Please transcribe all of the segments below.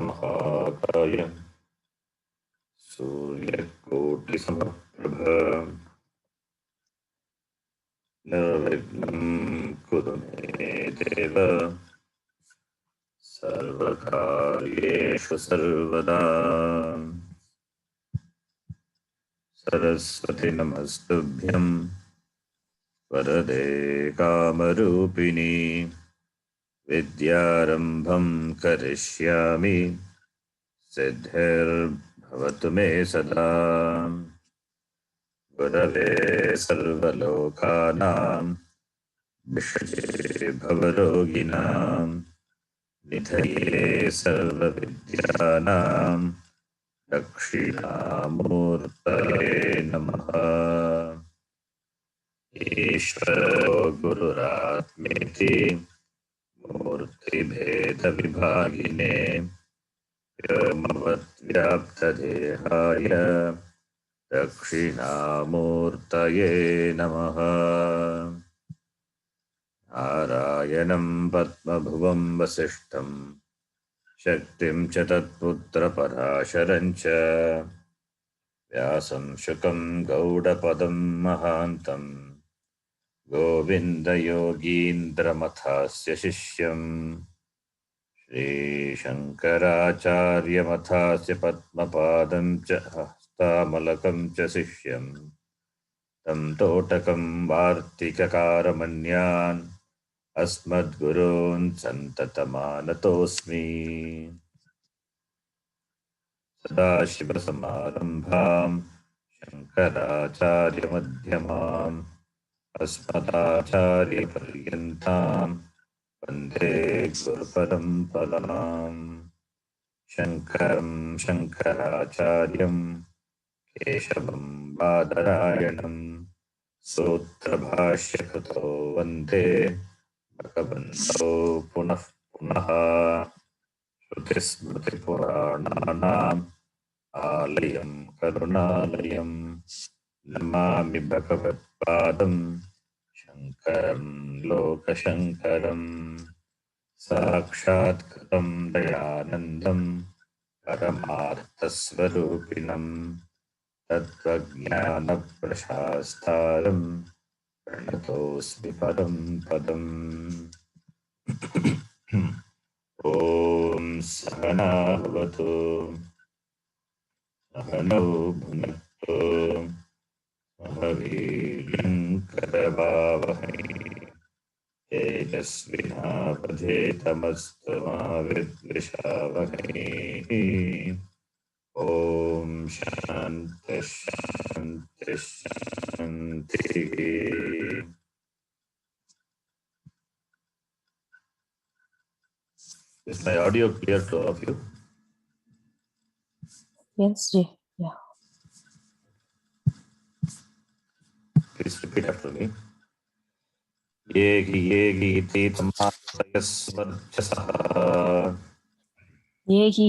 महाकाय सूर्यकोटिसमप्रभ निर्विघ्नं कुरु मे देव सर्वकार्येषु सर्वदा। सरस्वती नमस्तुभ्यं वरदे कामरूपिणी विद्यारम्भं करिष्यामि सिद्धिर्भवतु मे सदा। गुरवे सर्वलोकानां विषये भवरोगिणां निधये सर्वविद्यानां दक्षिणामूर्तये नमः। ईश्वरो गुरुरात्मेति मूर्तिभेदविभागिने व्योमवद्व्याप्तदेहाय दक्षिणामूर्तये नमः। नारायणं पद्मभुवं वसिष्ठं शक्तिं च तत्पुत्रपराशरं च व्यासं शुकं गौडपदं महान्तं गोविन्दयोगीन्द्रमथास्य शिष्यम् श्रीशङ्कराचार्यमथास्य पद्मपादं च हस्तामलकं च शिष्यं तं तोटकं वार्तिककारमन्यान् अस्मद्गुरून् सन्ततमानतोऽस्मि। सदाशिवसमारम्भां शङ्कराचार्यमध्यमाम् अस्मदाचार्यपर्यन्तां वन्दे गुरुपरम्पराम्। शङ्करं शङ्कराचार्यं केशवं बादरायणं सूत्रभाष्यकृतो वन्दे भगवन्तौ पुनः पुनः। श्रुतिस्मृतिपुराणानाम् आलयं करुणालयं नमामि भगवत्पादं शङ्करं लोकशङ्करं। साक्षात्कृतं दयानन्दं परमार्थस्वरूपिणं तत्त्वज्ञानप्रशास्तारं प्रणतोऽस्मि परं पदम्। ॐ सहना भवतु सहनौ भुनक्तु सह वीर्यं करवावहै तेजस्विनावधेतमस्तु मा विद्विषावहै। ॐ शान्ति शान्ति शान्तिः। Is my audio clear to all of you? Yes, Ji. Yeah. Please repeat after me. Yegi iti tamatayasvarchasah Yegi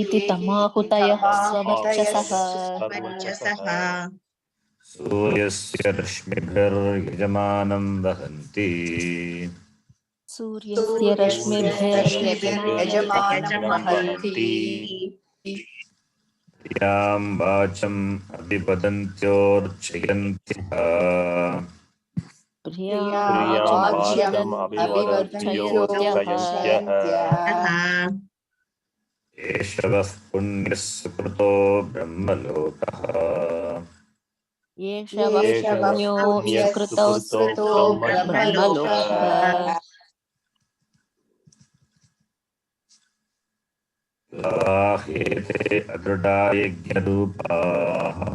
iti tamahutayah svavarchasah Suryasya rashmibhir yajamanam vahanti Suryasya rashmibhir yajamanan vahanti Yam vacham abhipadantyorchayantiha Priyam vacham avivarchayantyah Eshavah punyas sukrito brahmalokah Yeshavah punyo sukrito brahmalokah Lahete adrudayagyarupaah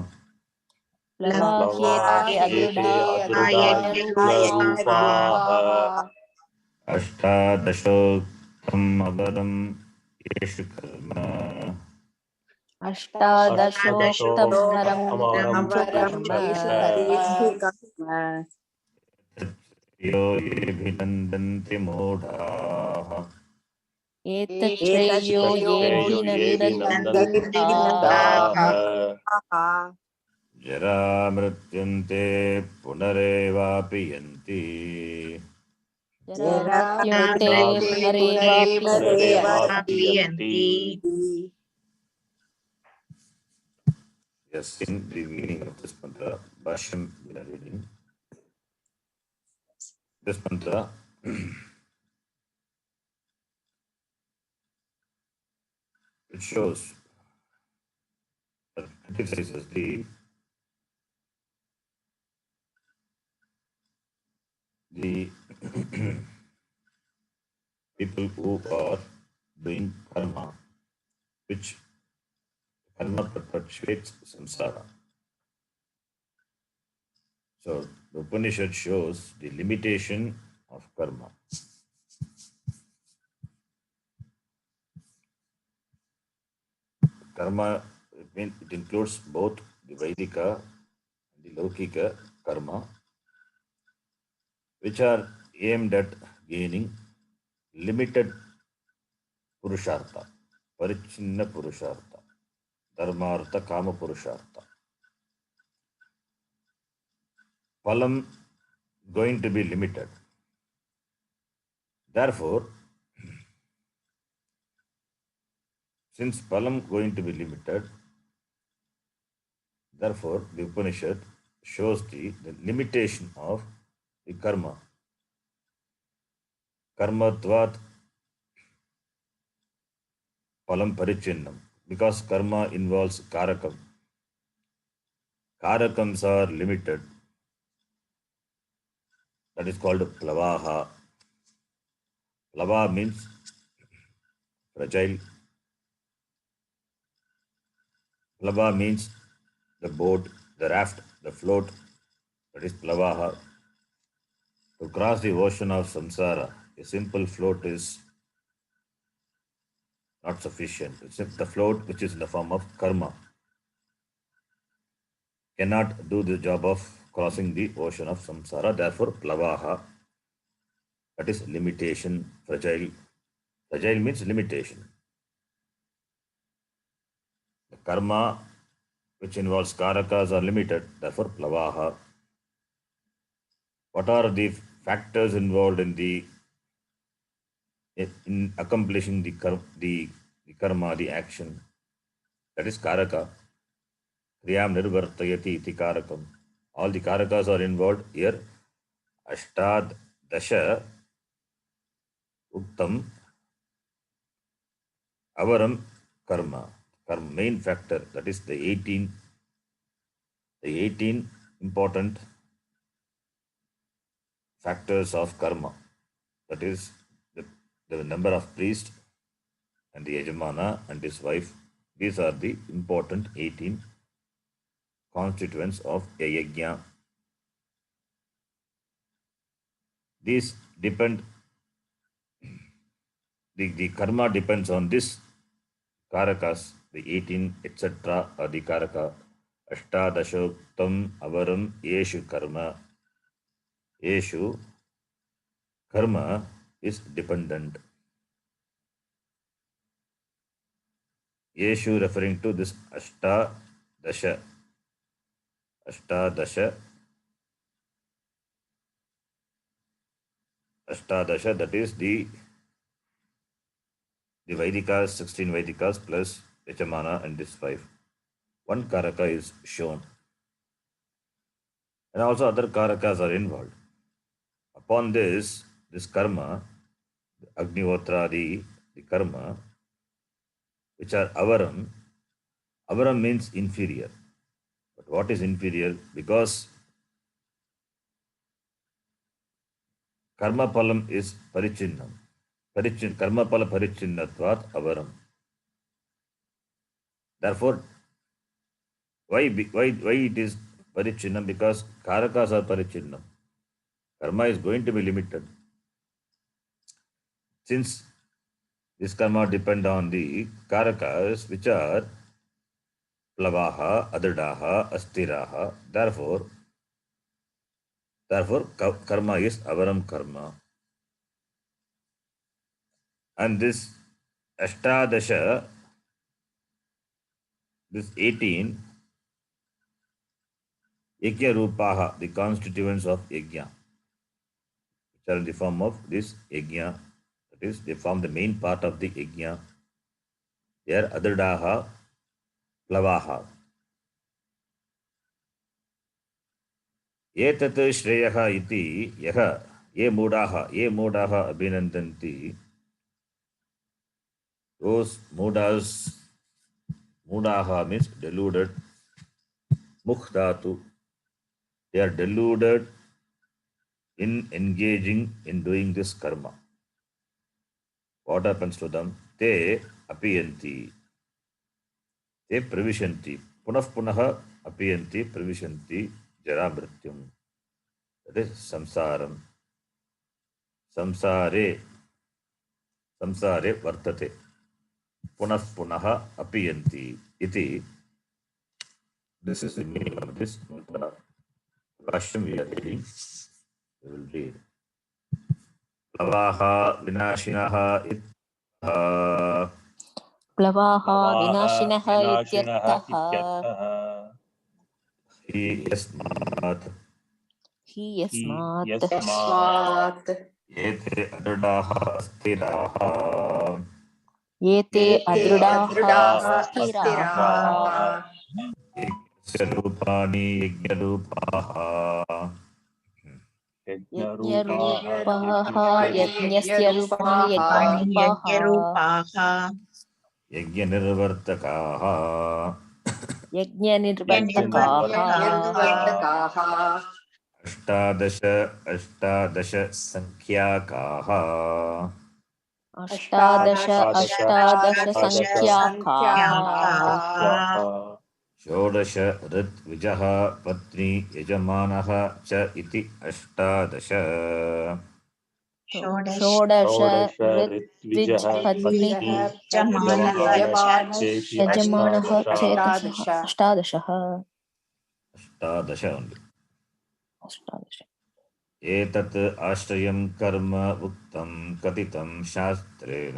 Lavahyete adrudayagyarupaah Ashtadashoktam avaram yeshu karma Ashtadashoktam naram chu karma Yo yebhinandanti modhaah Etatreyo yebhinandanti mudha Jara mrityante punarevapi yanti जरा मृत्युन्ते पुनरेवाभियन्ति. Yes, in the meaning of this mantra, Bhashyam we are reading. This mantra it shows criticizes the people who are doing karma, which karma perpetuates samsara. So the Upanishad shows the limitation of karma. Karma it includes both the Vaidika and the Laukika karma, which are aimed at gaining limited purushartha, parichinna purushartha, dharmartha, kama purushartha. Phalam going to be limited. Therefore, since phalam going to be limited, therefore the Upanishad shows the limitation of the karma. Karmatvat phalam parichinnam. Because karma involves karakam. Karakams are limited. That is called plavaha. Plava means fragile. Plava means the boat, the raft, the float. That is plavaha. To cross the ocean of samsara, a simple float is not sufficient. It's the float, which is in the form of karma, cannot do the job of crossing the ocean of samsara. Therefore, plavaha, that is limitation, fragile. Fragile means limitation. The karma, which involves karakas, are limited. Therefore, plavaha. What are the factors involved in accomplishing the karma, the action? That is karaka. Kriyam nirvartayati iti karakam. All the karakas are involved here. Ashtad dasha uktam avaram karma. Karma main factor, that is the 18 important factors of karma. That is the number of priests and the Yajamana and his wife. These are the important 18 constituents of a yajna. These depend, the karma depends on this karakas, the 18, etc. are the karaka. Ashtadashoktam avaram yeshu karma. Yeshu karma is dependent. Yeshu referring to this Ashtadasha. Ashtadasha. Ashtadasha, that is the Vaidikas, 16 Vaidikas plus Yajamana and this 5. One karaka is shown. And also other karakas are involved. Upon this karma, Agnihotra, the karma, which are avaram. Avaram means inferior. But what is inferior? Because karma palam is parichinnam. Karma pala parichinnatvat avaram. Therefore, why it is parichinnam? Because karakas are parichinnam. Karma is going to be limited. Since this karma depend on the karakas, which are plavaha, adadaha, astiraha. Therefore, karma is avaram karma. And this ashtadasha, this 18 yajna rupaha, the constituents of yajna, which are in the form of this yajna. That is, they form the main part of the yajna. They are adirdaha, plavaha. एतत् श्रेयः इति यः ये मूढाः अभिनन्दन्ति, those मूढाः means deluded, मुह् they are deluded in engaging in doing this karma. What happens to them? Te apiyanti, te pravishanti, punah apiyanti pravishanti jara mrityum. That is samsaram. Samsare vartate. Punah apiyanti iti. This is the meaning of this mantra. Bhashyam we are reading. We will read. Plavaha vinashinaha ittha. प्लवाः प्लवाः विनाशिनः विनाशिनः इत्यर्थः इत्यर्थः। हि यस्मात् हि हि यस्मात् यस्मात् एते अदृढाः अस्थिराः एते एते अदृढाः अदृढाः अस्थिराः अस्थिराः यज्ञस्य रूपाणि यज्ञरूपाः यज्ञरूपाः यज्ञरूपाः यज्ञस्य रूपाणि यज्ञरूपाणि यज्ञरूपाः यज्ञरूपाः यज्ञनिर्वर्तकाः यज्ञनिर्वर्तकाः यज्ञनिर्वर्तकाः अष्टादश संख्याकाः अष्टादश अष्टादश सङ्ख्याकाः संख्याकाः षोडश ऋत्विजः पत्नी यजमानः च इति अष्टादश षोडश ऋत्विजः ऋत्विजपत्नी पत्नी यजमानः यजमानश्चेति यजमानः अष्टादश। चेतसः अष्टादशः अष्टादश only. अष्टादश एतत् आश्रयं कर्म उक्तं कथितं शास्त्रेण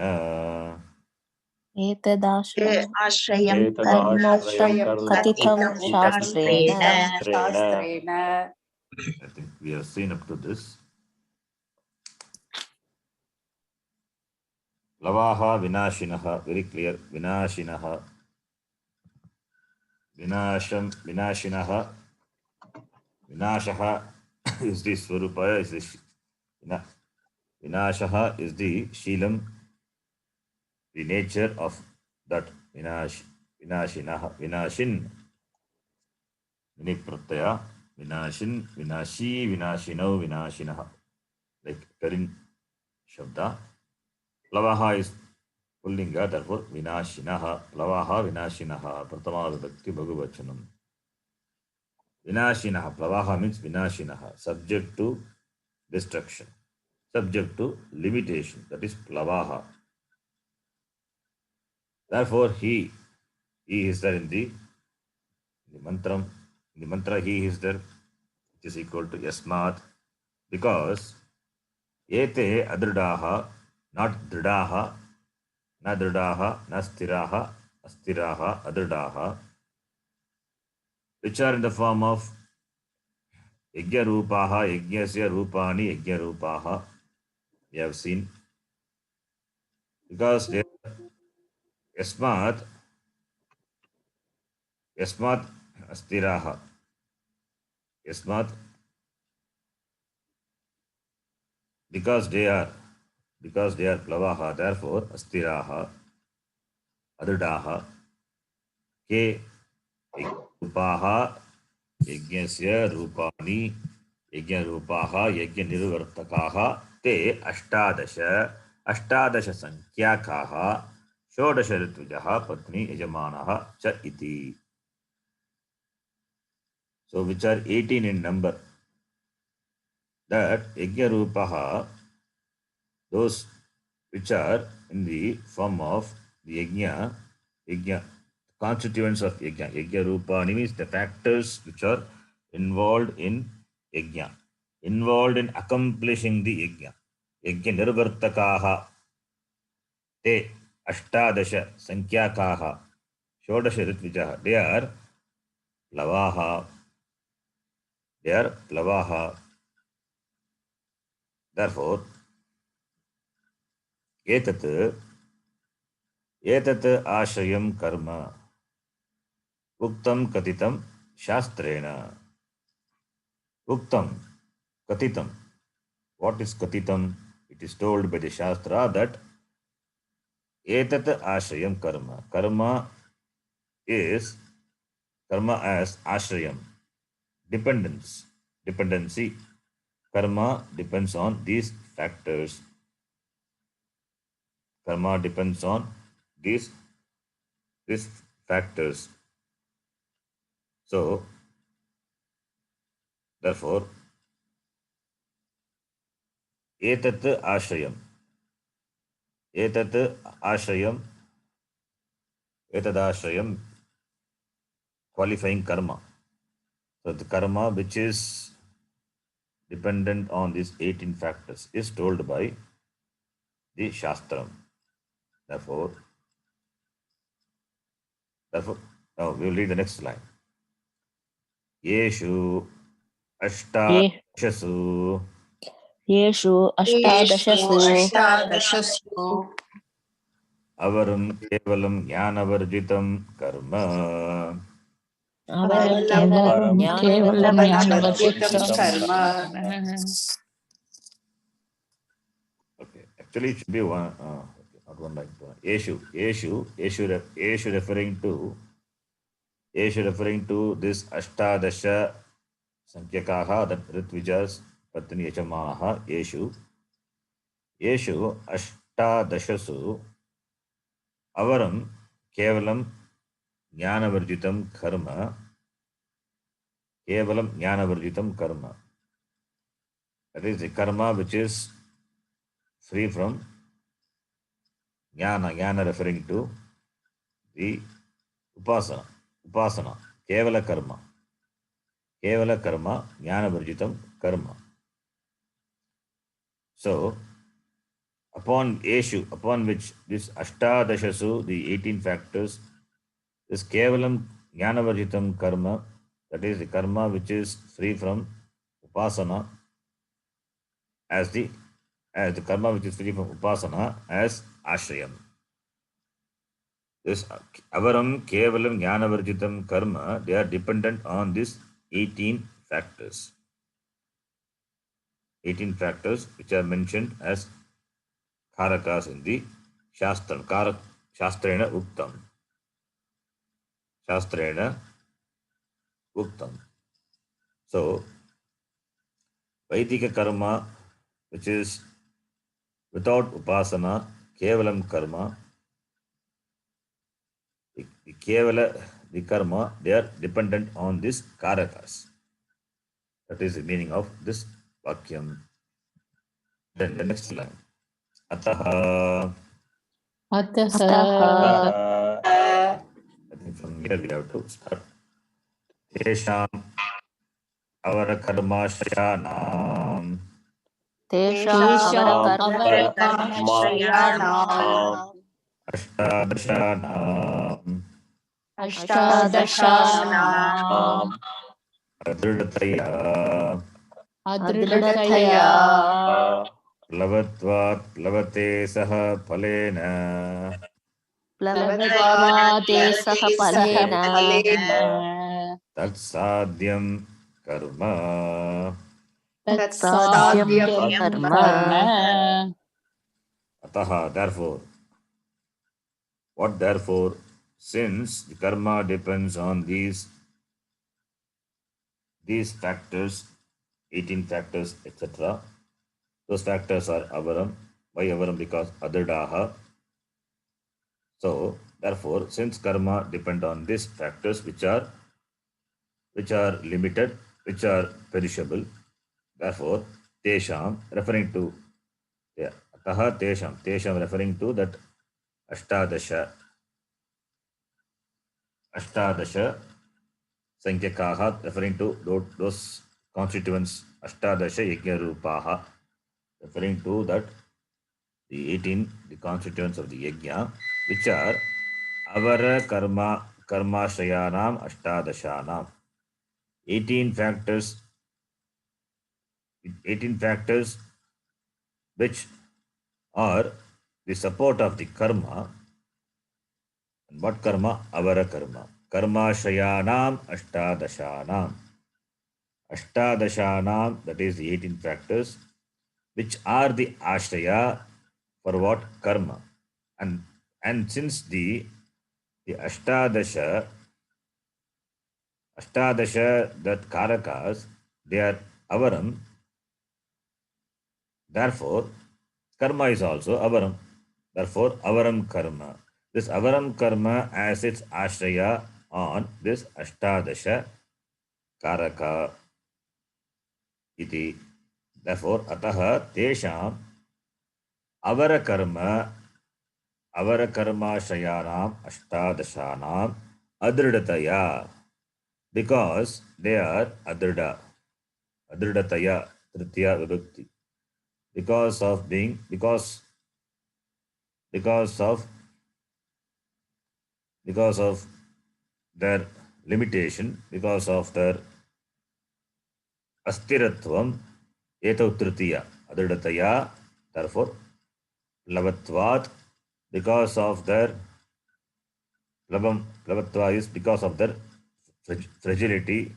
एतदाश्रयं एतदाश्रयं कर्मोक्तं कर्म कथितं उक्तं शास्त्रेण शास्त्रेण I think we have seen up to this. Lavaha vinashinaha, very clear. Vinashinaha, vinashinaha, vinashaha is the swarupa, is the vinashaha is the shilam, the nature of that vinashinaha, vinashin, vinipratyaya, vinashin, vinashi, vinashino, vinashinaha, like Karin Shabda. Plavaha is Pullinga, therefore Vinashinaha, Plavaha Vinashinaha, Pratama Vibhakti Bhagavachanam. Vinashinaha, Plavaha means Vinashinaha, subject to destruction, subject to limitation, that is Plavaha. Therefore, he is there in the mantra, he is there, which is equal to Yasmat, because Ete Adridaha, not Dridaha, न दृढ़ाः न स्थिराः अस्थिराः अदृढ़ाः, which are in the form of yajna रूपाः यज्ञस्य रूपाणि यज्ञ रूपाः. We have seen, because they yasmat अस्थिराः, yasmat because they are plavaha, therefore अस्थिराः अदृढ़ाः के रूपाः यज्ञस्य रूपाणि यज्ञरूपाः यज्ञनिर्वर्तकाः ते अष्टादश संख्याकाः षोडश ऋत्विजः पत्नी यजमानः च इति. So which are 18 in number. That yajnarupaha, those which are in the form of the yajna, constituents of yajna. Yajna rupani means the factors which are involved in yajna, involved in accomplishing the yajna. Yajna nirvartakaha te ashtadasha sankhyaakaha shodasha ritvijaha. They are plavaha. Therefore, etat ashrayam karma uktam katitam shastrena. Uktam katitam. What is katitam? It is told by the Shastra that etat ashrayam karma. Karma is karma as ashrayam, dependence, dependency. Karma depends on these factors. Karma depends on these these factors. So, therefore, etat ashrayam, etat ashrayam, etadashrayam, qualifying karma. So, the karma which is dependent on these 18 factors is told by the Shastram. Therefore, now we will read the next line. Yeshu ये ashtashu येषु अष्टादशसु अष्टादशसु avaram kevalam jnanavarjitam karma. अवरं केवलं परं ज्ञानवर्धकं केवलं ज्ञानवर्जितं कर्म ज्ञानवर्जितं कर्म कर्म Okay, actually it should be one, okay, not one line. Yeshu referring to this Ashtadasha Sankyakaha, that Ritvijas Patni Yachamaha, Yeshu Ashtadashasu Avaram Kevalam Jnanavarjitam Karma, Kevalam Jnanavarjitam Karma. That is the karma which is free from jnana referring to the upasana, kevala karma, jnana varjitam karma. So, upon which this ashtadashasu, the 18 factors, this kevalam jnana varjitam karma, that is the karma which is free from upasana, as the karma which is free from upasana as ashrayam. This avaram kevalam jnanavarjitam karma, they are dependent on this 18 factors. 18 factors which are mentioned as karakas in the shastram. Shastrena uktam. Shastrena uktam. So, Vaidika karma, which is without upasana, kevalam karma, the kevala, the karma, they are dependent on these karakas. That is the meaning of this vakyam. Then the next line. Ataha. अतः अतः I think from here we have to start. Tesham avarakarmashayanam तेषाम् तेषाम् अवरकर्मणः अवरकर्मश्रयाणाम् ashtadashanam अष्टादशानाम् adrudataya अदृढतया अदृढतया प्लवत्वात् प्लवते सह फलेन प्लवत्वा ते सह फलेन फलेन तत्साध्यं कर्म. साध्यं तत्साध्यं कर्म कर्म. Ataha, therefore. What therefore? Since the karma depends on these factors, 18 factors, etc. Those factors are avaram. Why avaram? Because adadaha. So, therefore, since karma depend on these factors which are limited, which are perishable, therefore, tesham referring to ataha tesham referring to that ashtadasha sankyakaha referring to those constituents ashtadasha yajna rupaha referring to that the 18 the constituents of the yajna which are avara karma shayanam ashtadashanam 18 factors which are the support of the karma. And what karma? Avara karma. Karma shayanam ashtadashanam. Ashtadashanam, that is the 18 factors, which are the ashraya for what? Karma. And since the Ashtadasha, that karakas, they are avaram, therefore karma is also avaram. Therefore, avaram karma. This avaram karma as its ashraya on this Ashtadasha karaka iti. Therefore, ataha tesham avarakarma avarakarmashayanam ashtadashanam adridataya, because they are adridataya tritiya vibhakti, because of because of their limitation, because of their astiratvam, etau tritiya adridataya, therefore plavatvat, because of their plavatva is because of their fragility,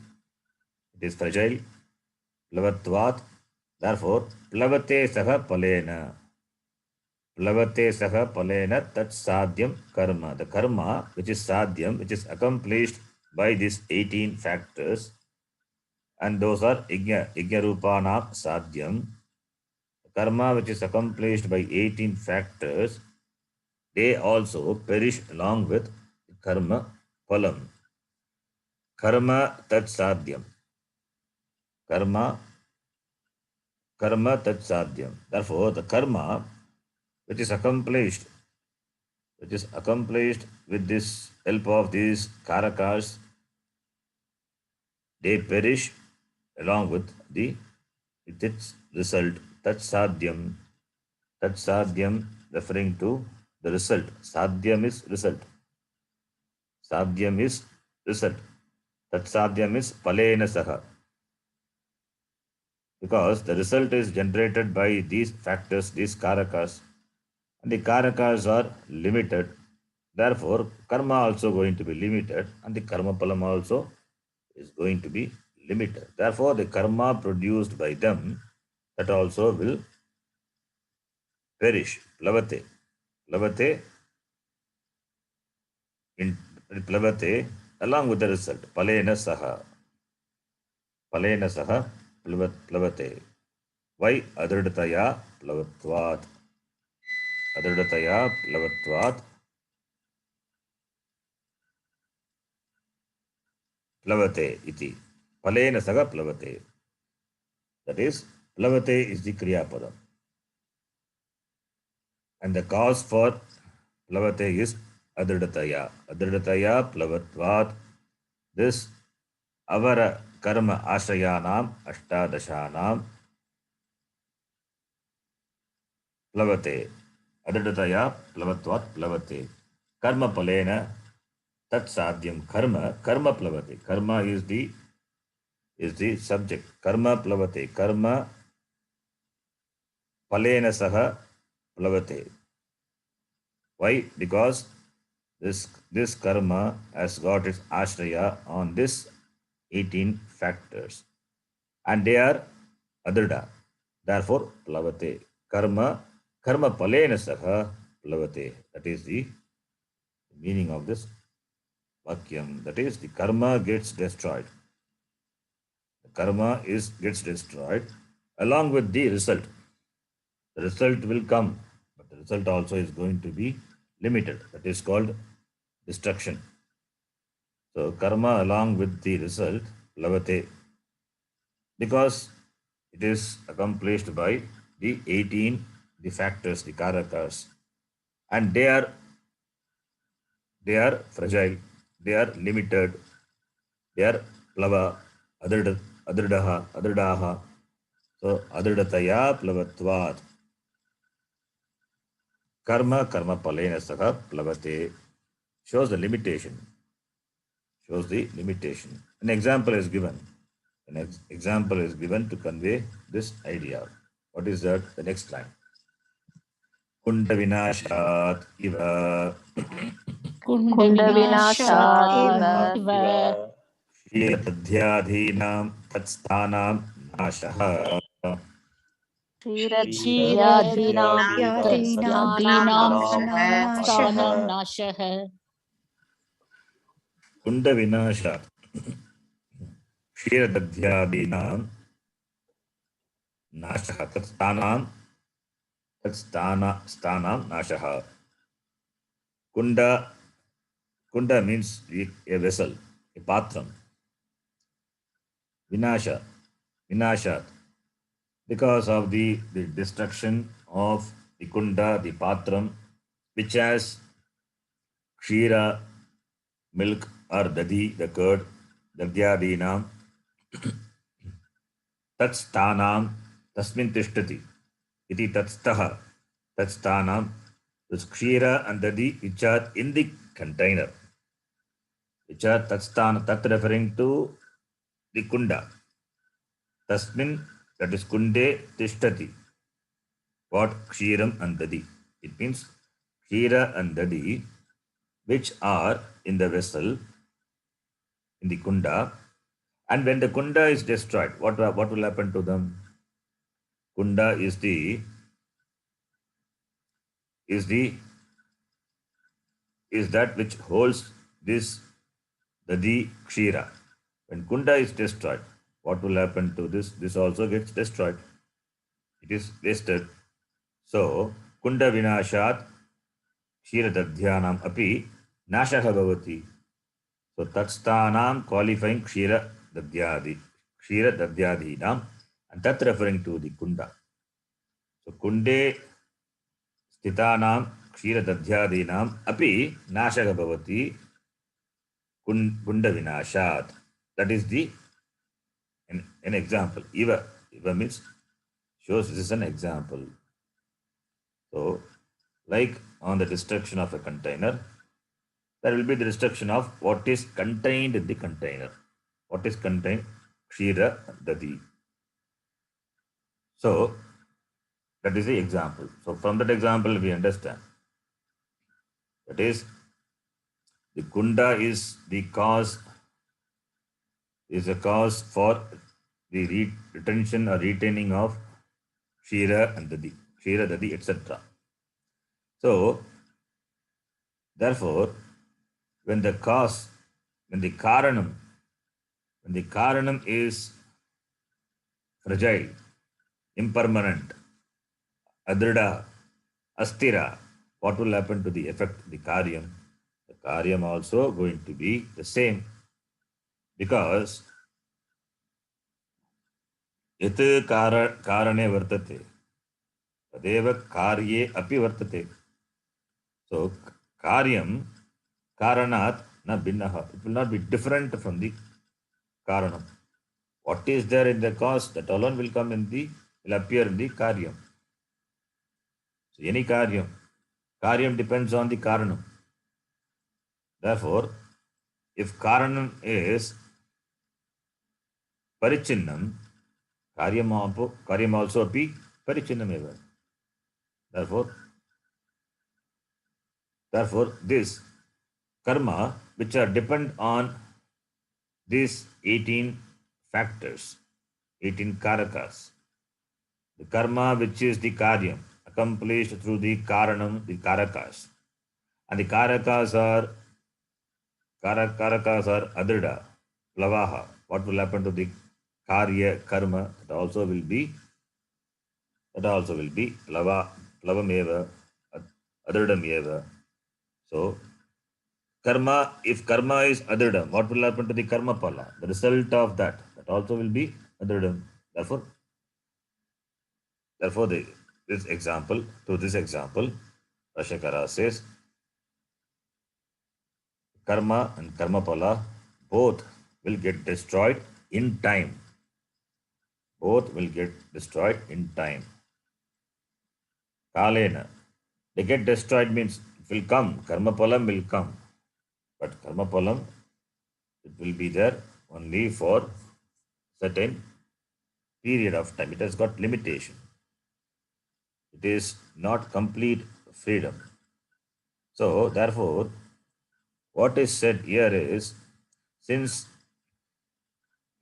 it is fragile. Plavatvat, therefore plavate saha palena. Plavate saha palena tat sadhyam karma. The karma which is sadhyam, which is accomplished by these 18 factors, and those are igya rupanam sadhyam. Karma which is accomplished by 18 factors, they also perish along with karma phalam. Karma tat sadhyam. Karma tat sadhyam. Therefore, the karma which is accomplished with this help of these karakas, they perish along with its result. Tat sadhyam referring to the result. Sadhyam is result. Tat sadhyam is palena saha, because the result is generated by these factors, these karakas, and the karakas are limited. Therefore, karma also going to be limited, and the karma palam also is going to be limited. Therefore, the karma produced by them, that also will perish. Plavate in plavate along with the result. Palena saha plavate. Why? Adridataya plavatvat. Adridataya plavatvat. Plavate iti. Palena saga plavate. That is, plavate is the kriya padam. And the cause for plavate is adridataya. Adridataya plavatvat. This avara karma ashayanam ashtadashanam plavate. Adridataya plavatvat plavate. Karma palena tat sadhyam. Karma plavate. Karma is the subject. Karma plavate. Karma palena saha plavate. Why? Because this karma has got its ashraya on this 18 factors, and they are adrida. Therefore, plavate. Karma palena saha plavate. That is the meaning of this vakyam. That is, the karma gets destroyed. The karma gets destroyed along with the result. The result will come, but the result also is going to be limited. That is called destruction. So karma along with the result, plavate, because it is accomplished by the 18, the factors, the karakas, and they are fragile, they are limited, they are plava, adridaha. So adridataya plavatvat. Karma palena saha plavate shows the limitation. An example is given. Example is given to convey this idea. What is that? The next line. Kunda vinashat iva. Kunda vinashat कुण्डविनाशात् iva इव Shirtadhyadhinam tatsthanam nashah. Kshiradhyadhinam क्षीरदध्यादीनां tatsthana स्थानं nashah नाशः Kunda vinashat. Shirtadhyadhinam nashah. Stanam nashah. Kunda. Kunda means a vessel, a patram. Vinasha. Vinashat. Because of the destruction of the kunda, the patram, which has kshira, milk, or dadi, the curd, dadyadinam, tatsthanam, tasmin tishtati, iti tatstaha, tatsthanam, this kshira and dadi, which are in the container, which are tatsthana, tat referring to the kunda, tasmin, that is kunde, tishtati, what kshiram and dadi. It means kshira and dadi, which are in the vessel, in the kunda. And when the kunda is destroyed, what will happen to them? Kunda is the is that which holds this dadi kshira. When kunda is destroyed, what will happen to this? This also gets destroyed. It is wasted. So kunda vinashat kshira dadhyanam api nashaha bhavati. So tatsthanam qualifying kshira dadyadhinam, and that referring to the kunda. So kunde स्थितानां क्षीरदध्यादीनाम् अपि नाशः भवति कुण्डविनाशात्. That is an example. Iva means shows this is an example. So, like on the destruction of a container, there will be the destruction of what is contained in the container. What is contained? Kshira dadi. So, that is the example. So, from that example, we understand. That is, the kunda is the cause, is a cause for the retention or retaining of Kshira and Dadi, etc. So, therefore, when the cause, when the Karanam is fragile, impermanent, Adrida, Astira, what will happen to the effect, the Karyam? The Karyam also going to be the same, because यत् कारणे वर्तते तदेव कार्ये अपि वर्तते. So karyam karanat na binnaha. It will not be different from the karanam. What is there in the cause, that alone will appear in the karyam. So any karyam depends on the karanam. Therefore, if karanam is parichinnam, karyam also be parichinnam eva. Therefore, this karma which are depend on these 18 factors, 18 karakas, the karma which is the karyam accomplished through the karanam, the karakas, and the karakas are adrida, plavaha. What will happen to the karya karma? That also will be plavam adridam eva. So if karma is adridam, what will happen to the karma pala? The result of that also will be adridam. Therefore, this example, Rashakara says, karma and karma pala both will get destroyed in time. Both will get destroyed in time. Kalena. They get destroyed means it will come. Karma palam will come. But karma palam, it will be there only for certain period of time. It has got limitation. It is not complete freedom. So, therefore, what is said here is, since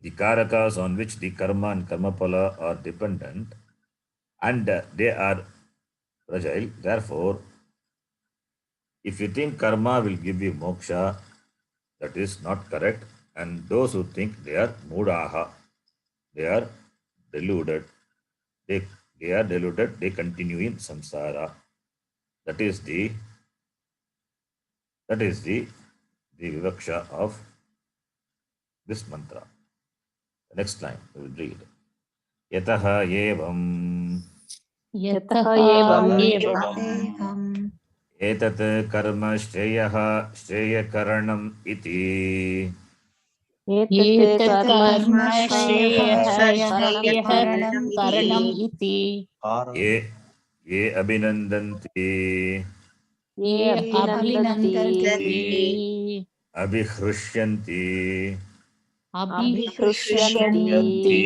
the karakas on which the karma and karmapala are dependent and they are fragile, therefore, if you think karma will give you moksha, that is not correct. And those who think they are mudaha, they are deluded. They, they are deluded, they continue in samsara. That is the vivaksha of this mantra. The next line we will read. Yataha evam यतः एवम् एवम् एतत् कर्म श्रेयः श्रेयकरणम् इति एतत् तत् कर्म कर्म श्रेयः श्रेयः श्रेयःकरणम् करणम् इति इति ये ये अभिनन्दन्ति ये ये अभिनन्दन्ति अभिनन्दन्ति अभिहृष्यन्ति अभिहृष्यन्ति अभिहृष्यन्ति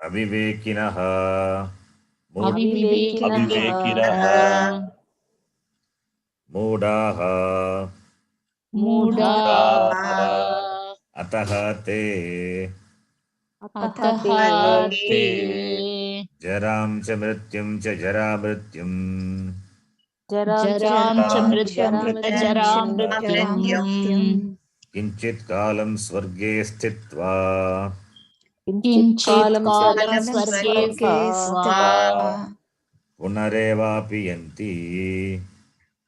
अविवेकिनः अविवेकिनः मूढाः मूढाः अतः ते अतः ते जरां च मृत्युं च जरामृत्युम् जरां च जरामृत्युं मृत्युम् किञ्चित् कालं स्वर्गे स्थित्वा किञ्चित् कालं कालं स्वर्गे स्वर्गे स्थित्वा स्थित्वा पुनरेवापि यन्ति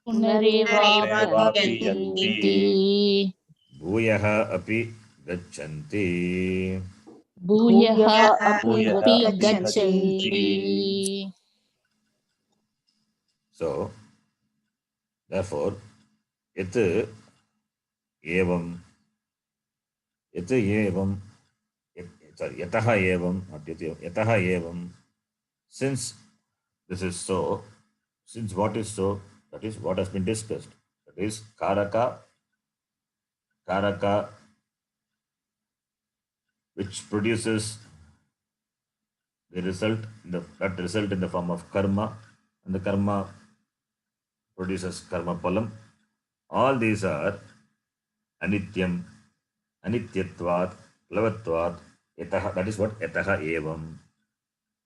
पुनरेवाप्यन्ति भूयः अपि गच्छन्ति. भूयः अपि गच्छन्ति गच्छन्ति. So, therefore, yat evam, yataha evam, not yataha evam, since this is so, since what is so, that is what has been discussed. That is karaka, which produces the result, that result in the form of karma, and the karma produces karma palam. All these are anityam, anityatvat, plavatvat, yataha, that is what yataha evam.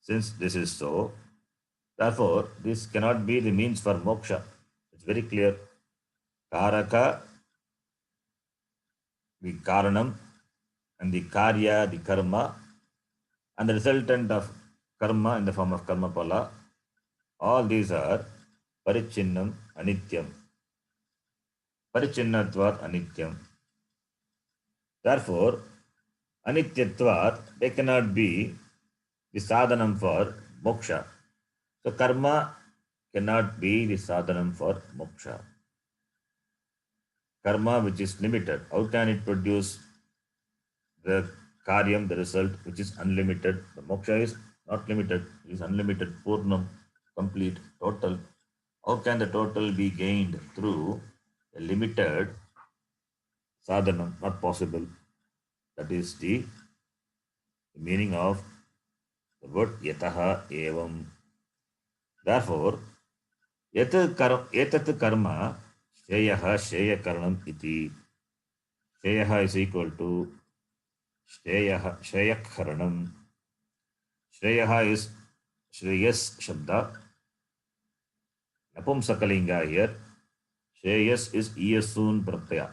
Since this is so, therefore, this cannot be the means for moksha. It's very clear. Karaka, the karanam, and the karya, the karma, and the resultant of karma in the form of karma pala, all these are parichinnam, anityam. Parichinnatvat, anityam. Therefore, anityatvat, they cannot be the sadhanam for moksha. So, karma cannot be the sadhanam for moksha. Karma which is limited, how can it produce the karyam, the result, which is unlimited? The moksha is not limited, it is unlimited, purnam, complete, total. How can the total be gained through a limited sadhanam? Not possible. That is the meaning of the word yataha evam. Therefore, etat karma shreyaha shreyakaranam iti. Shreyaha is equal to Shreyakaranam. Shreyaha is Shreyas Shabda. Napumsakalinga here. Shreyas is Iyasun Pratyaya.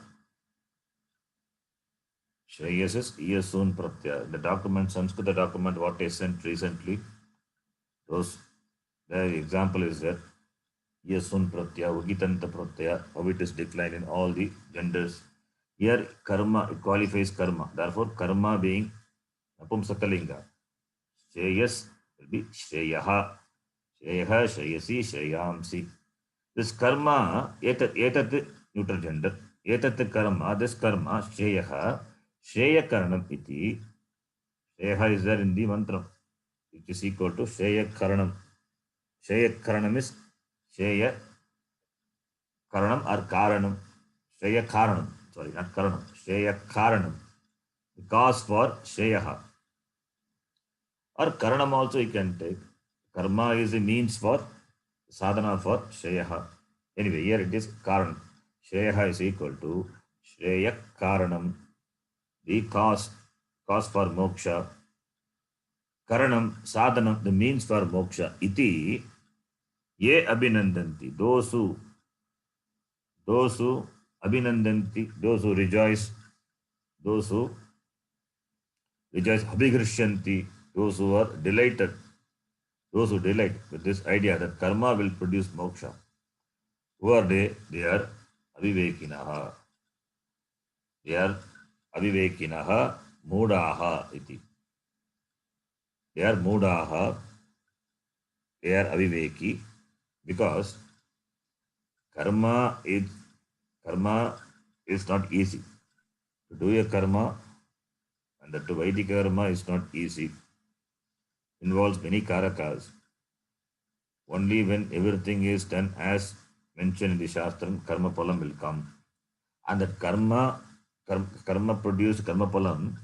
Shreyas is Iyasun Pratyaya. The document, Sanskrit document, what I sent recently, the example is that Iyasun Pratyaya, Ugitanta Pratyaya, how it is declined in all the genders. Here, karma, it qualifies karma. Therefore, karma being Napumsakalinga. Shreyas will be Shreyaha. Shreyaha, Shreyasi, Shreyamsi. This karma, etat neutral gender. Etat karma, this karma, Shreyaha, Shreyakaranam iti. Shreyaha is there in the mantra, which is equal to Shreyakaranam. Shreyakaranam is Shreyakaranam or Karanam. Shreyakaranam, sorry, not Karanam. Shreyakaranam. The cause for Shreyaha. Or Karanam also you can take. Karma is a means for sadhana for Shreyaha. Anyway, here it is Karan. Shreyaha is equal to Shreya Karanam, the cause for moksha. Karanam, sadhanam, the means for moksha. Iti, ye abhinandanti, those who abhinandanti, those who rejoice, those who rejoice, abhigrishyanti, those who are delighted, those who delight with this idea that karma will produce moksha. Who are they? They are avivekinaha. They are avivekinaha mudaha iti. They are mudaha. They are aviveki because karma is not easy. To do a karma and that to Vedic karma is not easy. Involves many karakas. Only when everything is done as mentioned in the Shastram, karma palam will come. And that karma produced karma palam,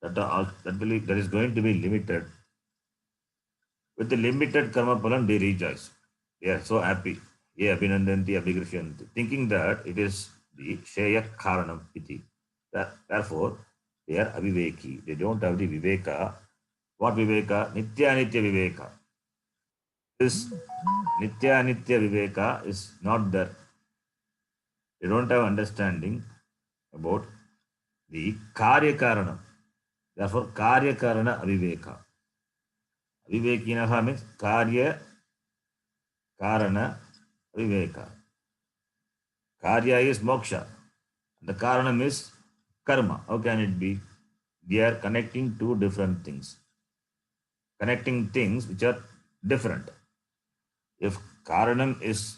that is going to be limited. With the limited karma palam, they rejoice. They are so happy. Ye abhinandanti abhigrishyanti. Thinking that it is the Sheya Karanam iti. Therefore, they are aviveki. They don't have the viveka. What viveka? Nitya nitya viveka. This nitya nitya viveka is not there. They don't have understanding about the karya karanam. Therefore, karya karana aviveka. Avivekinaha means karya karana aviveka. Karya is moksha. The karanam is karma. How can it be? They are connecting two different things. Connecting things which are different. If karanam is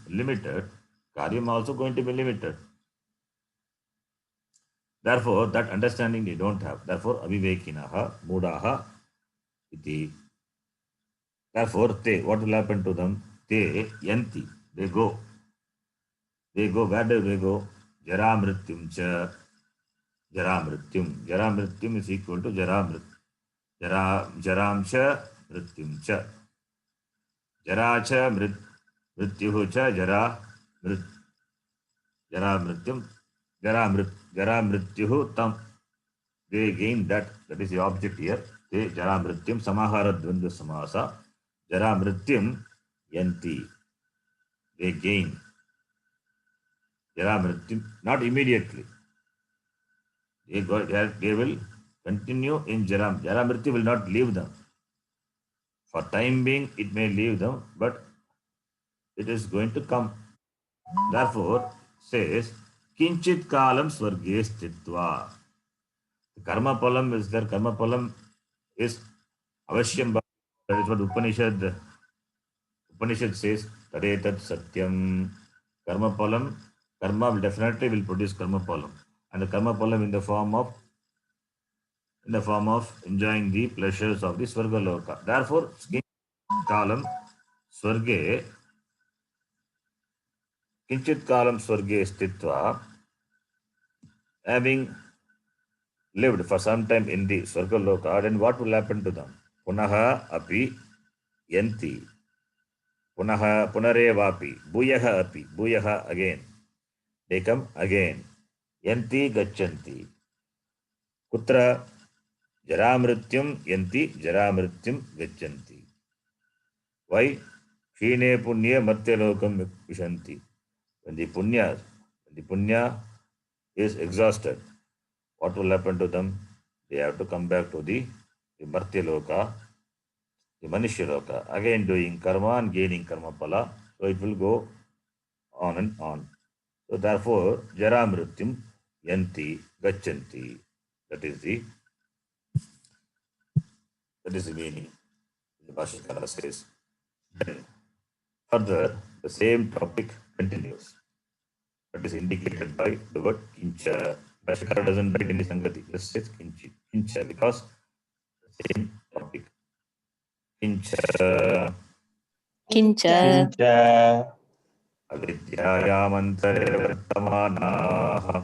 limited, karyam also going to be limited. Therefore, that understanding they don't have. Therefore, avivekinaha mudaha iti. Therefore, what will happen to them? Te yanti. They go. Where do they go? Jara mrityum cha. Jara mrityum is equal to jara mrityum. Jaram cha mrityum cha. Jara cha mrityuhu cha jara mrityum. Jara mrityuhu tam. They gain that. That is the object here. Te jara mrityum samahara dvandva samasa. Jara mrityum yanti. They gain. Jara mrityum, not immediately. They will continue in Jara. Jara mrityu will not leave them. For time being, it may leave them, but it is going to come. Therefore, says, Kinchit kalam swarge stitva. The karma palam is there. Karma palam is avashyam. That is what Upanishad says. Tadetat satyam. Karma palam. Karma will definitely produce karma palam. And the karma palam in the form of enjoying the pleasures of the Swarga Loka. Therefore, Kalam Swarge, Kinchit Kalam Swarge Stitva, having lived for some time in the Swarga Loka, then what will happen to them? Punaha api yanti. Punarevapi. Bhuyaha again. They come again. Yanti gachanti. Kutra Jaramrityum yanti Jaramrityum gachanti. Why? Kshine punya matyalokam vishanti. When the punya is exhausted, what will happen to them? They have to come back to the Martyaloka, the Manushya again doing karma and gaining karma pala. So it will go on and on. So therefore, Jaramrityum yanti gachanti. That is the meaning. The Bhashikara says. Then further, the same topic continues. That is indicated by the word kincha. Bhashikara doesn't write any sangati, just says kincha because the same topic. Kincha Kincha avidyayamantare vartamanaha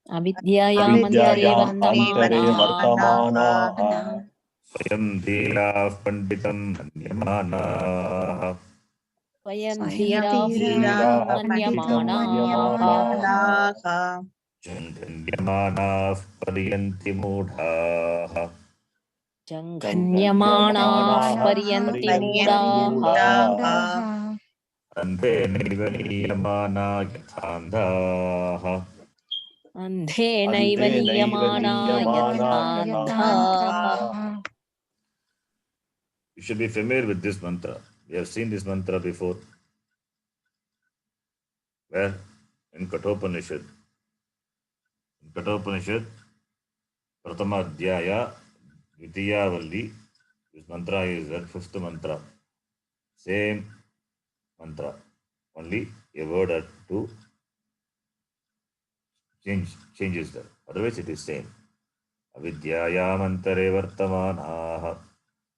avidyayamantare Avidyayam antare vartamanaha vartamanaha स्वयं धीराः पंडितं मन्यमानाः स्वयं स्वयं धीराः धीराः पंडितं मन्यमानाः मन्यमानाः जन्यमानाः पर्यन्ति मूढाः जङ्घन्यमाणाः पर्यन्ति पर्यन्ति मूढाः मूढाः अन्धेनैव नीयमाना यथान्धाः अन्धेनैव नीयमाना यथान्धाः You should be familiar with this mantra. We have seen this mantra before, where in Kathopanishad, Pratama Adhyaya, Dvitiya Valli, this mantra is that fifth mantra. Same mantra, only a word or two changes there. Otherwise, it is same. Avidyayamantare vartamanaha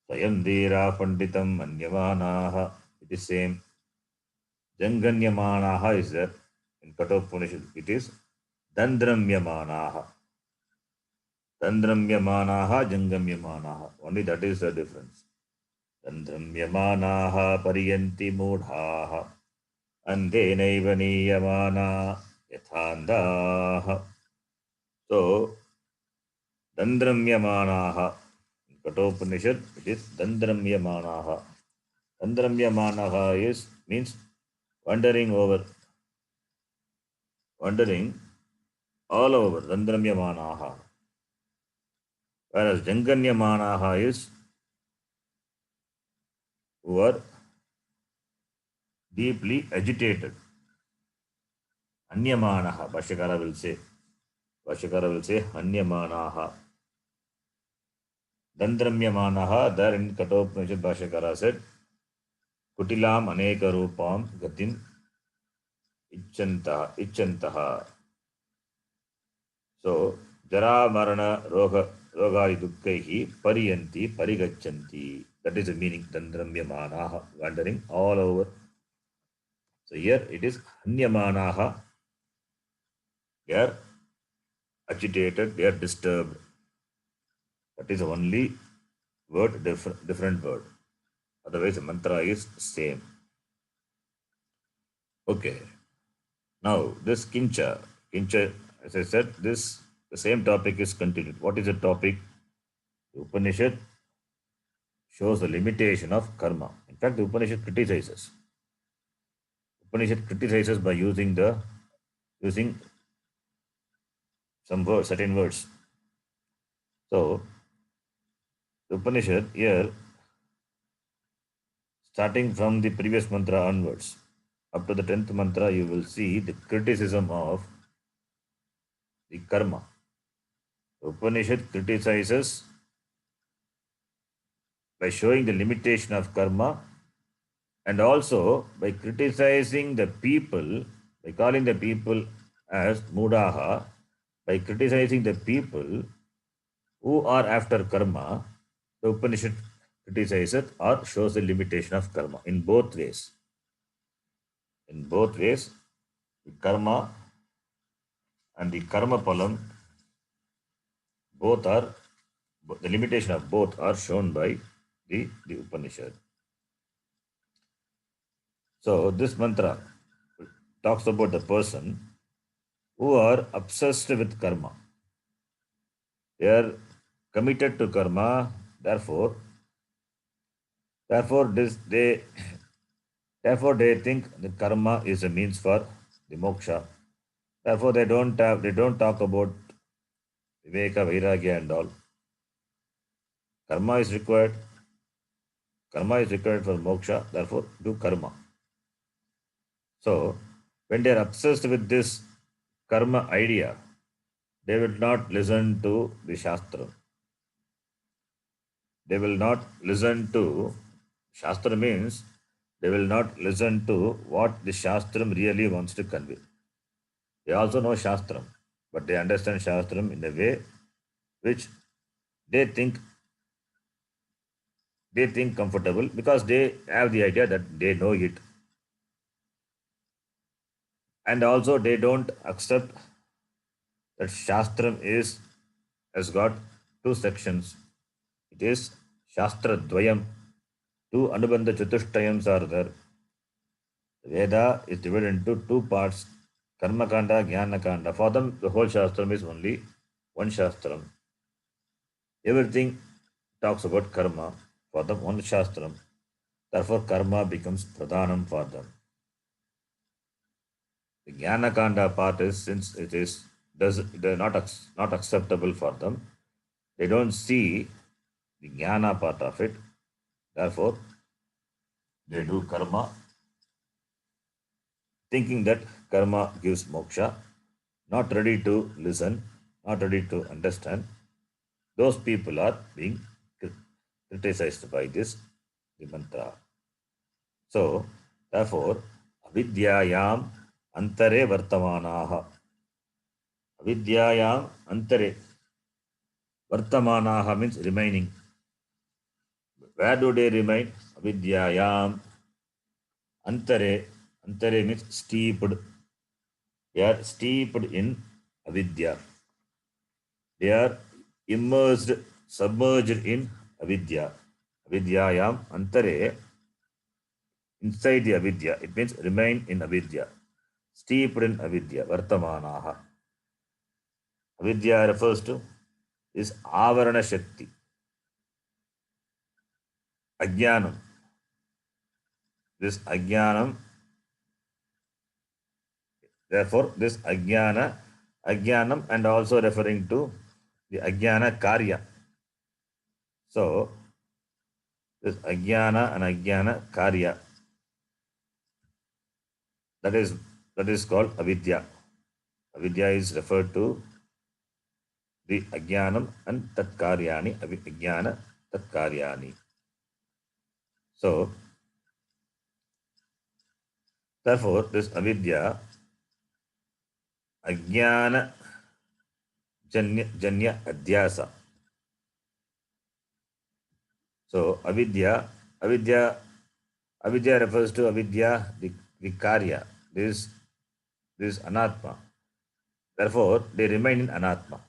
swayam dhira panditam manyamanaha. It is same. Janganyamanaha is there in Kathopanishad. It is Dandramyamanaha. Dandramyamanaha, Jangamyamanaha. Only that is the difference. Dandramyamanaha pariyanti mudhaha. Andhenaiva niyamana yathandaha. So, Dandramyamanaha. In Kathopanishad, it is Dandramyamanaha. Dandramyamanaha means wandering all over. Dandramyamanaha. Whereas Janganyamanaha is who are deeply agitated. Anyamanaha, Bhashyakara will say. Anyamanaha. Dandramyamanaha, there in Kathopanishad Bhashyakara said, Kutilam aneka rupam gatim ichantaha. So, Jara Marana Rogari Dukkaihi Pariyanti Parigachanti. That is the meaning, Dandramyamanaha, wandering all over. So here it is Anyamanaha. They are agitated, they are disturbed. That is the only word, different word. Otherwise, the mantra is same. Okay. Now, this kincha, as I said, the same topic is continued. What is the topic? The Upanishad shows the limitation of karma. In fact, the Upanishad criticizes. Upanishad criticizes by using some words, certain words. So, the Upanishad here, starting from the previous mantra onwards, up to the 10th mantra, you will see the criticism of the karma. The Upanishad criticizes by showing the limitation of karma and also by criticizing the people, by calling the people as mudaha, by criticizing the people who are after karma, the Upanishad criticizes or shows the limitation of karma in both ways. In both ways, the karma and the karma palam, both are, the limitation of both are shown by the Upanishad. So this mantra talks about the person who are obsessed with karma. They are committed to karma, therefore they think the karma is a means for the moksha. Therefore they don't talk about viveka, vairagya and all. Karma is required for moksha, therefore do karma. So when they are obsessed with this karma idea, they will not listen to the Shastra. They will not listen to, Shastra means they will not listen to what the Shastram really wants to convey. They also know Shastram, but they understand Shastram in a way which they think comfortable because they have the idea that they know it. And also they don't accept that Shastram has got two sections. it is Shastra Dvayam. Two Anubandha Chatushtayams are there. The Veda is divided into two parts, Karma Kanda, Jnana Kanda. For them, the whole Shastram is only one Shastram. Everything talks about karma. For them, one Shastram. Therefore, karma becomes pradhanam for them. The Jnana Kanda part is, since it is not acceptable for them, they don't see the Jnana part of it. Therefore, they do karma, thinking that karma gives moksha, not ready to listen, not ready to understand. Those people are being criticized by this the mantra. So, therefore, avidyayam antare vartamanaha. Avidyayam antare. Vartamanaha means remaining. Where do they remain? Avidyayam antare. Antare means steeped. They are steeped in avidya. They are immersed, submerged in avidya. Avidyayam antare, inside the avidya. It means remain in avidya. Steeped in avidya. Vartamanaha. Avidya refers to is avarana shakti. Ajnanam. This ajnanam, therefore, this ajnanam, and also referring to the ajnana karya. So, this ajnana and ajnana karya, that is called avidya. Avidya is referred to the ajnanam and tat karyani, ajnana tat karyani. So, therefore, this avidya, ajnana janya adhyasa. So, avidya refers to avidya, the karya. This anatma. Therefore, they remain in anatma.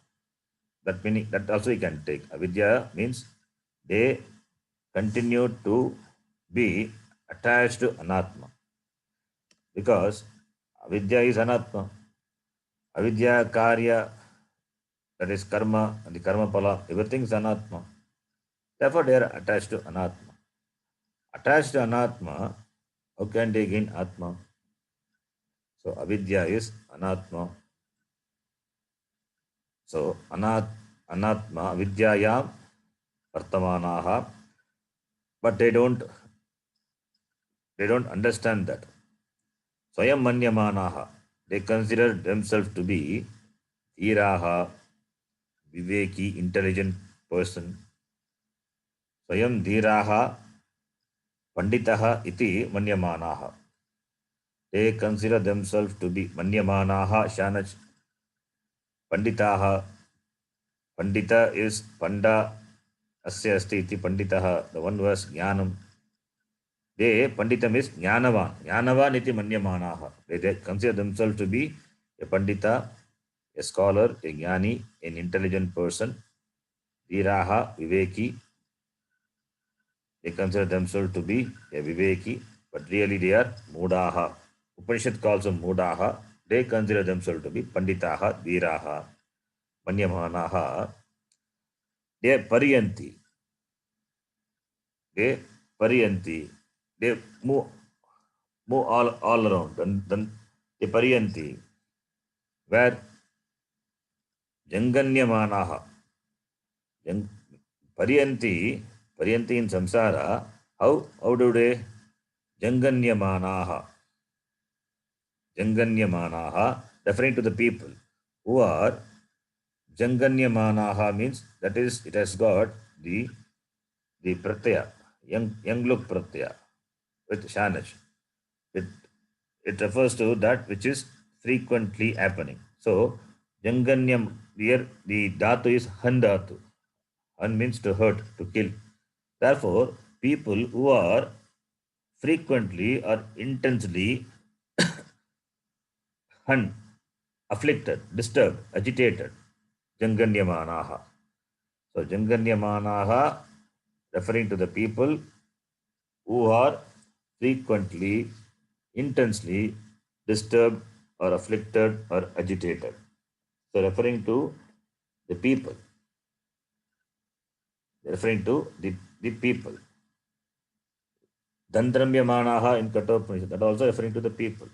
That meaning, that also you can take. Avidya means they continue to be attached to anatma. Because avidya is anatma. Avidya karya, that is karma, and the karma pala, everything is anatma. Therefore, they are attached to anatma. Attached to anatma, how can they gain atma? So, avidya is anatma. So, anatma, vidyayam, vartamanaha, but they don't understand that. Swayam manyamanaha, they consider themselves to be dhiraha, viveki, intelligent person. Swayam dhiraha, panditaha iti manyamanaha. They consider themselves to be manyamanaha, shanach, panditaha. Pandita is panda, asya asti iti panditaha, the one who has jnanam. They, panditam is jnanavan. Jnanavan iti manyamanaha. They consider themselves to be a pandita, a scholar, a jnani, an intelligent person. Dhiraha, viveki. They consider themselves to be a viveki, but really they are mudaha. Upanishad calls them mudaha. They consider themselves to be panditaha, dhiraha, manyamanaha. They are pariyanti. They move all around. Then they pariyanti. Where janganyamanaha. Pariyanti in samsara, how do they janganyamanaha? Janganyamanaha, referring to the people who are janganyamanaha means that is, it has got the pratyaya, young look pratyaya with shanaj. It refers to that which is frequently happening. So, janganyam, here the dhatu is han dhatu. Han means to hurt, to kill. Therefore, people who are frequently or intensely han, afflicted, disturbed, agitated, janganyamanaha. So, janganyamanaha referring to the people who are frequently, intensely disturbed or afflicted or agitated. So referring to the people, referring to the people. Dandramyamanaha in Kathopanishad, that also referring to the people.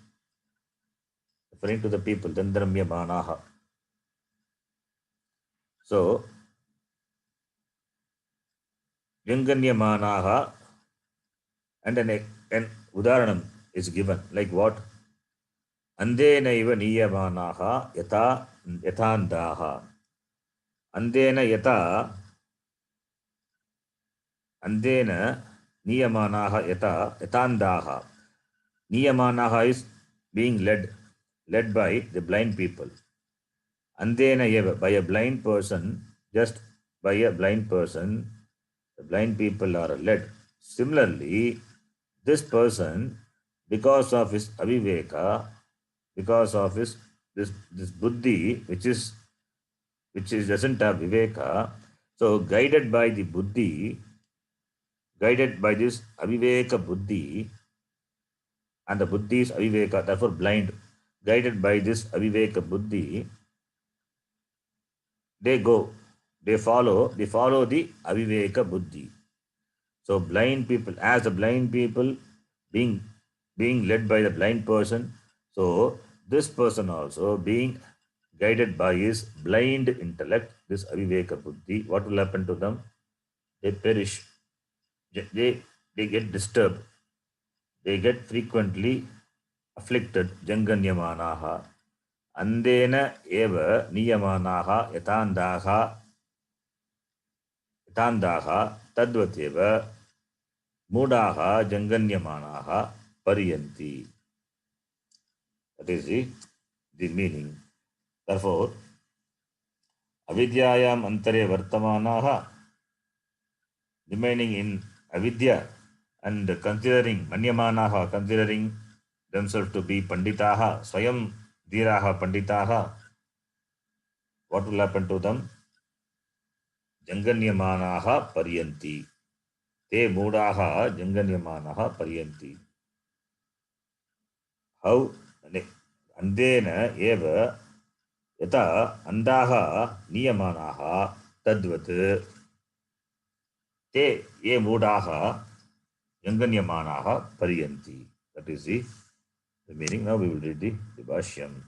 Referring to the people, Dandramyamanaha. So, Vyanganyamanaha, and an udaranam is given, like what? Andena iva niyamanaha yata yatandaha. Andena yata, andena niyamanaha yata yatandaha. Niyamanaha is being led by the blind people. Andena eva, by a blind person, just by a blind person, the blind people are led. Similarly, this person, because of his aviveka, because of his this buddhi, which is doesn't have viveka, so guided by the buddhi, guided by this aviveka buddhi, and the buddhi is aviveka, therefore blind, guided by this aviveka buddhi, they go, they follow the aviveka buddhi. So blind people, as the blind people being led by the blind person, so this person also being guided by his blind intellect, this aviveka buddhi, what will happen to them? They perish. They get disturbed. They get frequently afflicted. Janganyamanaha. Andena eva niyamanaha yatandaha tadvateva Mudaha janganyamanaha pariyanti. That is the meaning. Therefore, avidyayam antare vartamanaha, remaining in avidya and considering manyamanaha, considering themselves to be panditaha, swayam dhiraha panditaha, what will happen to them? Janganyamanaha pariyanti. Te mudaha janganyamanaha pariyanti. How? Andena eva yata andaha niyamanaha tadvat te ye mudaha yanganyamanaha pariyanti. That is the meaning. Now we will read the Bhashyam.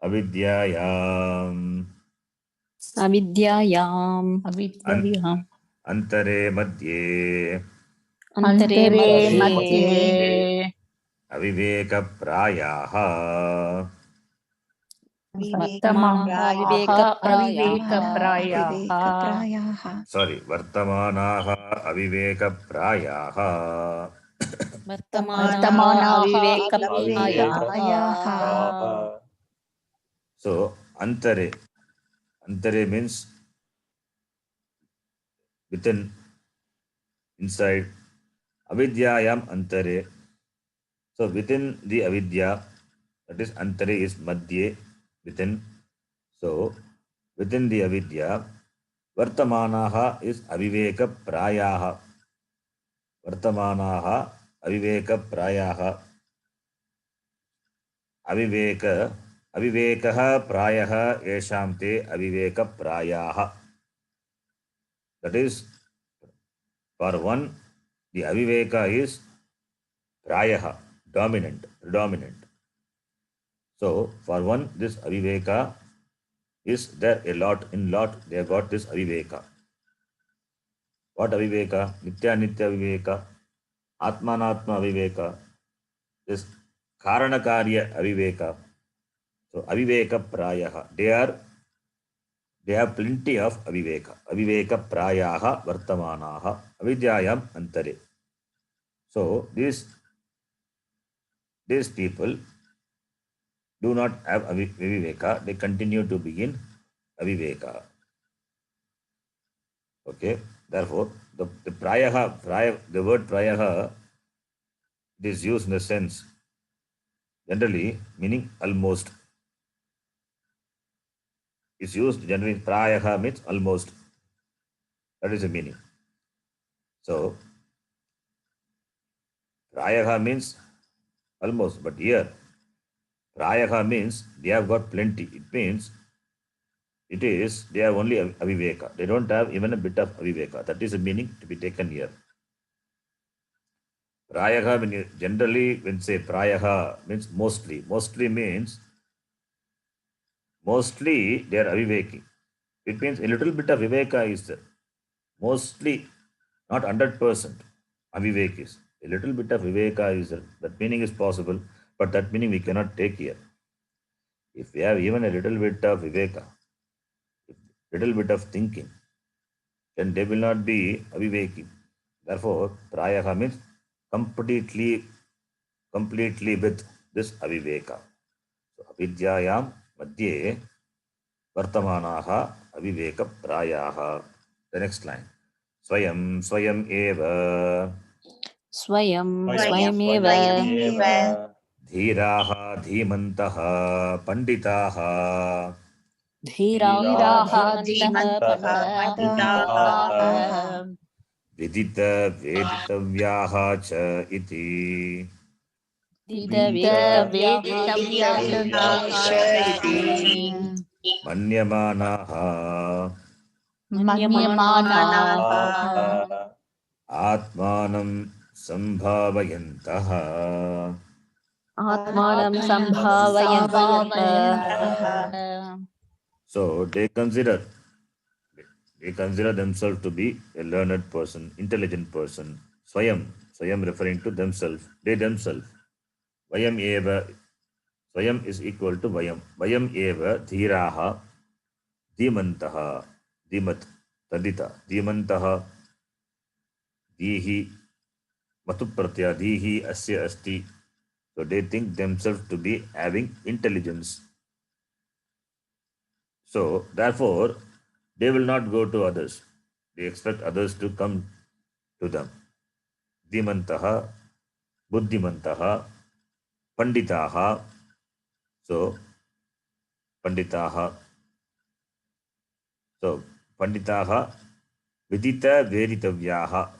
Avidyayam Avidyayam Avidyayam antare madhye Antare Antare Madhye Madhye aviveka prayaha. Vartamanaha Viveka Aviveka Sorry, vartamanaha aviveka prayaha. Vartamanaha Vartamanaha Aviveka Aviveka So, antare. Antare means within, inside. Avidyayam antare. So, within the avidya, that is antare is madhye, within. So, within the avidya, vartamanaha is aviveka prayaha. Vartamanaha aviveka prayaha. Aviveka, avivekaha prayaha yesham te aviveka prayaha. That is, for one, the aviveka is prayaha, dominant, predominant. So, for one, this aviveka is there a lot, in lot, they have got this aviveka. What aviveka? Nitya nitya aviveka, atmanatma aviveka, this karanakarya aviveka. So, aviveka prayaha, they have plenty of aviveka. Aviveka prayaha vartamanaha avidyayam antare. So, these people do not have aviveka, they continue to be in aviveka. Okay, therefore, the prayaha, the word prayaha, it is used in the sense, generally meaning almost. It's used generally, prayaha means almost. That is the meaning. So, prayaha means almost, but here, prayaha means they have got plenty. It means they have only aviveka. They don't have even a bit of aviveka. That is the meaning to be taken here. Prayaha, generally when say prayaha means mostly. Mostly means mostly they are aviveki. It means a little bit of viveka is there. Mostly, not 100%. Avivek is. A little bit of viveka is there. That meaning is possible, but that meaning we cannot take here. If we have even a little bit of viveka, little bit of thinking, then they will not be aviveki. Therefore, prayaha means completely, completely with this aviveka. So, avidyayam madhye vartamanaha aviveka prayaha. The next line. Swayam swayam eva Swayam Swayam Swayameva Swayameva धीराः धीमन्तः पण्डिताः Dhiraha Dhimantah Dhimantah Panditaha विदितवेदितव्याः च इति Dida Vita Vedita Veditavya Veditavyaha iti iti मन्यमानाः Manyamanaha Manyamanaha आत्मानं सम्भावयन्तः Atmanam Sambhavayantah. Sambhavayantah. So they consider themselves to be a learned person, intelligent person. Swayam referring to themselves, they themselves. Vayam eva, Swayam is equal to Vayam. Vayam eva dhiraha dhimantaha, dhimat, tadita, dhimantaha, dhihi, matupratya, dhihi, asya asti. So they think themselves to be having intelligence. So therefore, they will not go to others. They expect others to come to them. Dhimantaha, buddhimantaha, panditaha. So panditaha. So panditaha, vidita veditavyaha,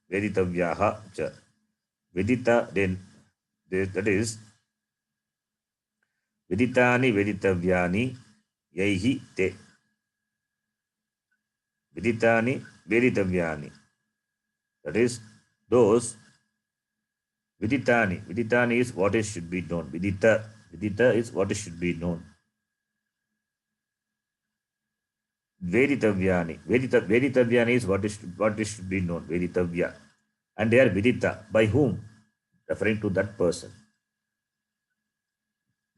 veditavyaha cha. Vidita, then that is viditani veditavyani yaihi te. Viditani veditavyani. That is those viditani. Viditani is what is should be known. Vidita is what is should be known. Veditavyani. Veditavyani is what is should be known. Veditavya. And they are vidita. By whom? Referring to that person.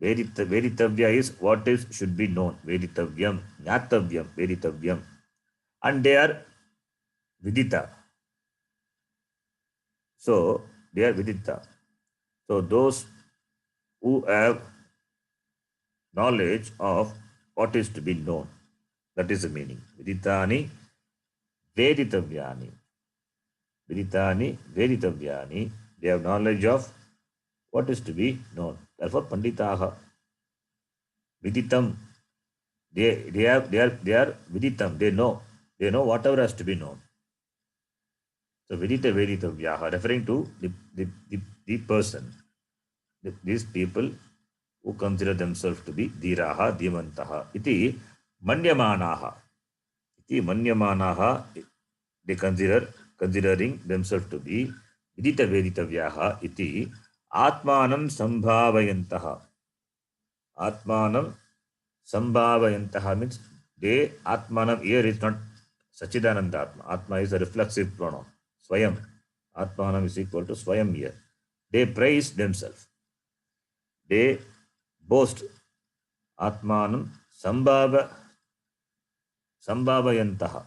Veditavya is what is should be known. Veditavyam. Jnatavyam. Veditavyam. And they are vidita. So they are vidita. So those who have knowledge of what is to be known. That is the meaning. Viditani veditavyani. Viditani veditavyani. They have knowledge of what is to be known. Therefore, panditaha. Viditam. They are viditam. They know. They know whatever has to be known. So vidita veditavyaha, referring to the person. These people who consider themselves to be dhiraha, dhimantaha. Iti manyamanaha. Iti manyamanaha. They considering themselves to be vidita veditavyaha. Iti atmanam sambhavayantaha. Atmanam sambhavayantaha means they, atmanam here is not Sachidananda Atma. Atma is a reflexive pronoun. Swayam. Atmanam is equal to Swayam here. They praise themselves. They boast. Atmanam sambhavayantaha.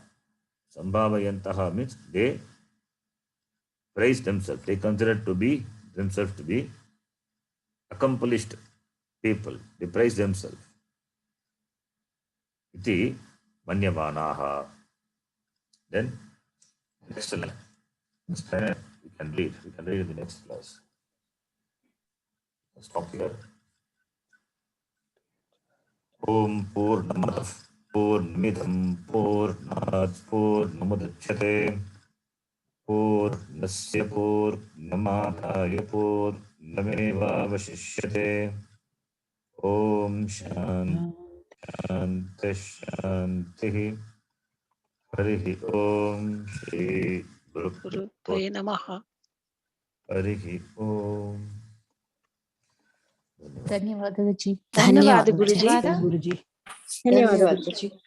Sambhavayantaha means they praise themselves. They consider themselves to be accomplished people. They praise themselves. Iti manyamanaha. Then next line. Next line we can read. We can read in the next class. Stop here. Om Purnamadav Purnamidam Purnat Purnamudachyate पूर्णस्य पूर्णमादाय पूर्णमेवावशिष्यते। ओम शांति शांति। हरिः ओम श्री गुरुभ्ये नमः। हरिः ओम। ಧನ್ಯವಾದ ಗುರುಜಿ. ಧನ್ಯವಾದ ಗುರುಜಿ. ಧನ್ಯವಾದ. ಧನ್ಯವಾದಗಳು.